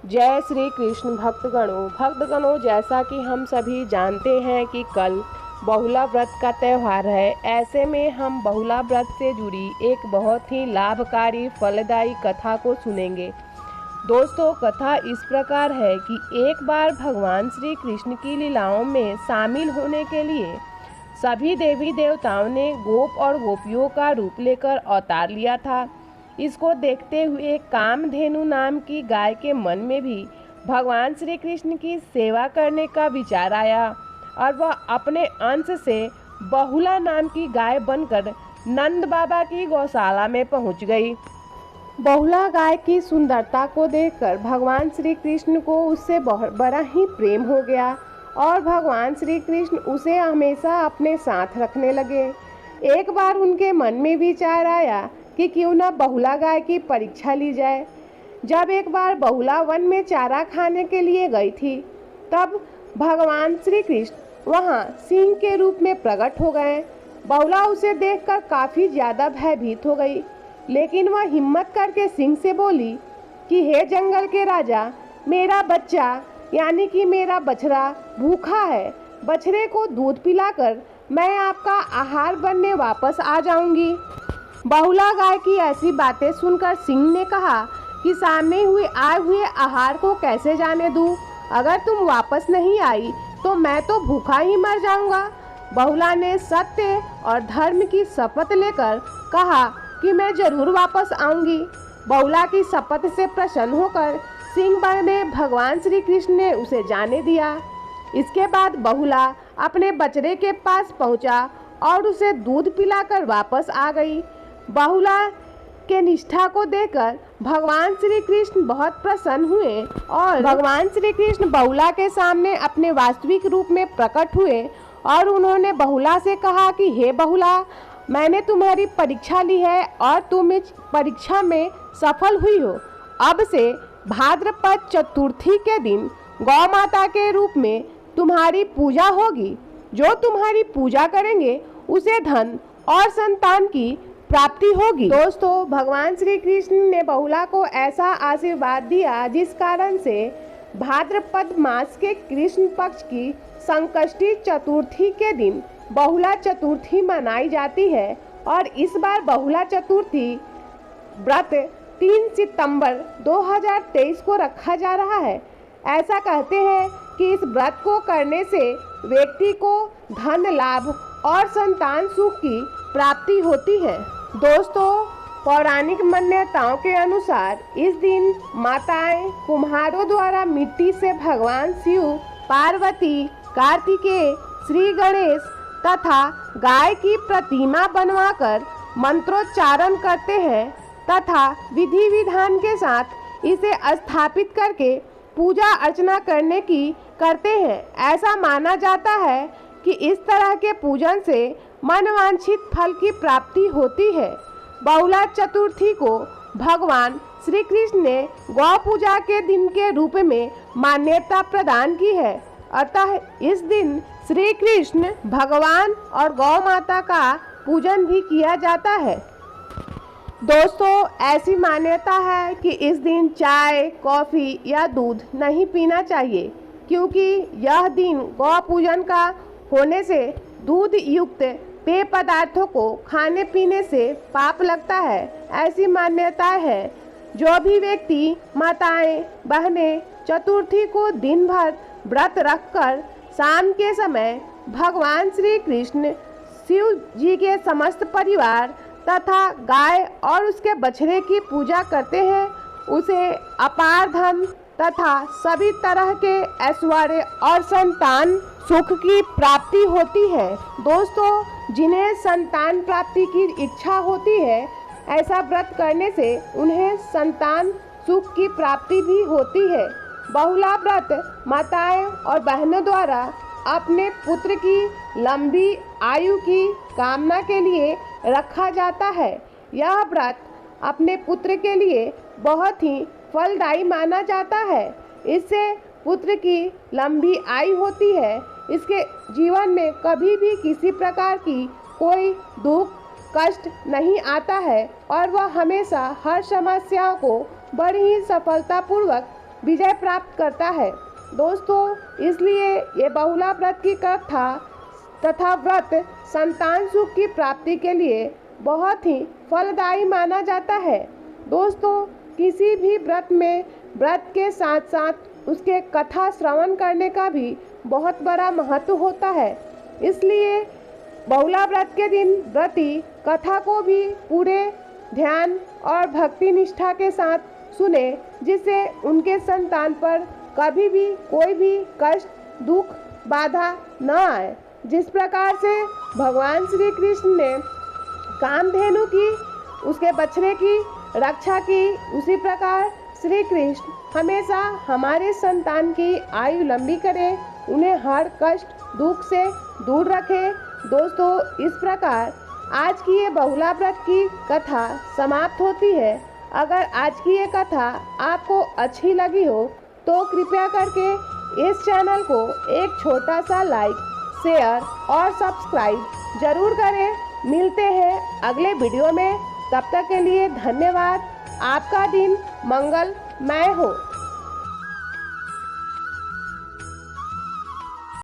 जय श्री कृष्ण भक्तगणों, जैसा कि हम सभी जानते हैं कि कल बहुला व्रत का त्यौहार है। ऐसे में हम बहुला व्रत से जुड़ी एक बहुत ही लाभकारी फलदायी कथा को सुनेंगे। दोस्तों, कथा इस प्रकार है कि एक बार भगवान श्री कृष्ण की लीलाओं में शामिल होने के लिए सभी देवी देवताओं ने गोप और गोपियों का रूप लेकर अवतार लिया था। इसको देखते हुए कामधेनु नाम की गाय के मन में भी भगवान श्री कृष्ण की सेवा करने का विचार आया और वह अपने अंश से बहुला नाम की गाय बनकर नंद बाबा की गौशाला में पहुंच गई। बहुला गाय की सुंदरता को देखकर भगवान श्री कृष्ण को उससे बहुत बड़ा ही प्रेम हो गया और भगवान श्री कृष्ण उसे हमेशा अपने साथ रखने लगे। एक बार उनके मन में विचार आया कि क्यों न बहुला गाय की परीक्षा ली जाए। जब एक बार बहुला वन में चारा खाने के लिए गई थी, तब भगवान श्री कृष्ण वहाँ सिंह के रूप में प्रकट हो गए। बहुला उसे देखकर काफ़ी ज़्यादा भयभीत हो गई, लेकिन वह हिम्मत करके सिंह से बोली कि हे जंगल के राजा, मेरा बच्चा यानी कि मेरा बछड़ा भूखा है। बछड़े को दूध पिलाकर मैं आपका आहार बनने वापस आ जाऊंगी। बहुला गाय की ऐसी बातें सुनकर सिंह ने कहा कि सामने आए हुए आहार को कैसे जाने दूं? अगर तुम वापस नहीं आई तो मैं तो भूखा ही मर जाऊंगा। बहुला ने सत्य और धर्म की शपथ लेकर कहा कि मैं जरूर वापस आऊंगी। बहुला की शपथ से प्रसन्न होकर सिंह ने भगवान श्री कृष्ण ने उसे जाने दिया। इसके बाद बहुला अपने बछड़े के पास पहुंचा और उसे दूध पिलाकर वापस आ गई। बहुला के निष्ठा को देखकर भगवान श्री कृष्ण बहुत प्रसन्न हुए और भगवान श्री कृष्ण बहुला के सामने अपने वास्तविक रूप में प्रकट हुए और उन्होंने बहुला से कहा कि हे बहुला, मैंने तुम्हारी परीक्षा ली है और तुम इस परीक्षा में सफल हुई हो। अब से भाद्रपद चतुर्थी के दिन गौ माता के रूप में तुम्हारी पूजा होगी। जो तुम्हारी पूजा करेंगे उसे धन और संतान की प्राप्ति होगी। दोस्तों, भगवान श्री कृष्ण ने बहुला को ऐसा आशीर्वाद दिया जिस कारण से भाद्रपद मास के कृष्ण पक्ष की संकष्टी चतुर्थी के दिन बहुला चतुर्थी मनाई जाती है और इस बार बहुला चतुर्थी व्रत 3 सितंबर 2023 को रखा जा रहा है। ऐसा कहते हैं कि इस व्रत को करने से व्यक्ति को धन लाभ और संतान सुख की प्राप्ति होती है। दोस्तों, पौराणिक मान्यताओं के अनुसार इस दिन माताएं कुम्हारों द्वारा मिट्टी से भगवान शिव, पार्वती, कार्तिकेय, श्री गणेश तथा गाय की प्रतिमा बनवाकर मंत्रोच्चारण करते हैं तथा विधि विधान के साथ इसे स्थापित करके पूजा अर्चना करते हैं। ऐसा माना जाता है कि इस तरह के पूजन से मनवांछित फल की प्राप्ति होती है। बहुला चतुर्थी को भगवान श्री कृष्ण ने गौ पूजा के दिन के रूप में मान्यता प्रदान की है। अतः इस दिन श्री कृष्ण भगवान और गौ माता का पूजन भी किया जाता है। दोस्तों, ऐसी मान्यता है कि इस दिन चाय, कॉफ़ी या दूध नहीं पीना चाहिए, क्योंकि यह दिन गौ पूजन का होने से दूध युक्त पेय पदार्थों को खाने पीने से पाप लगता है। ऐसी मान्यता है। जो भी व्यक्ति, माताएं, बहनें चतुर्थी को दिन भर व्रत रखकर शाम के समय भगवान श्री कृष्ण, शिव जी के समस्त परिवार तथा गाय और उसके बछड़े की पूजा करते हैं, उसे अपार धन तथा सभी तरह के ऐश्वर्य और संतान सुख की प्राप्ति होती है। दोस्तों, जिन्हें संतान प्राप्ति की इच्छा होती है, ऐसा व्रत करने से उन्हें संतान सुख की प्राप्ति भी होती है। बहुला व्रत माताएं और बहनों द्वारा अपने पुत्र की लंबी आयु की कामना के लिए रखा जाता है। यह व्रत अपने पुत्र के लिए बहुत ही फलदायी माना जाता है। इससे पुत्र की लंबी आयु होती है। इसके जीवन में कभी भी किसी प्रकार की कोई दुख कष्ट नहीं आता है और वह हमेशा हर समस्याओं को बड़ी ही सफलतापूर्वक विजय प्राप्त करता है। दोस्तों, इसलिए ये बहुला व्रत की कथा तथा व्रत संतान सुख की प्राप्ति के लिए बहुत ही फलदायी माना जाता है। दोस्तों, किसी भी व्रत में व्रत के साथ साथ उसके कथा श्रवण करने का भी बहुत बड़ा महत्व होता है। इसलिए बहुला व्रत के दिन व्रती कथा को भी पूरे ध्यान और भक्ति निष्ठा के साथ सुने, जिससे उनके संतान पर कभी भी कोई भी कष्ट, दुख, बाधा न आए। जिस प्रकार से भगवान श्री कृष्ण ने कामधेनु की, उसके बछड़े की रक्षा की, उसी प्रकार श्री कृष्ण हमेशा हमारे संतान की आयु लंबी करे, उन्हें हर कष्ट, दुख से दूर रखे। दोस्तों, इस प्रकार आज की ये बहुला व्रत की कथा समाप्त होती है। अगर आज की ये कथा आपको अच्छी लगी हो तो कृपया करके इस चैनल को एक छोटा सा लाइक, शेयर और सब्सक्राइब जरूर करें। मिलते हैं अगले वीडियो में, तब तक के लिए धन्यवाद। आपका दिन मंगलमय हो।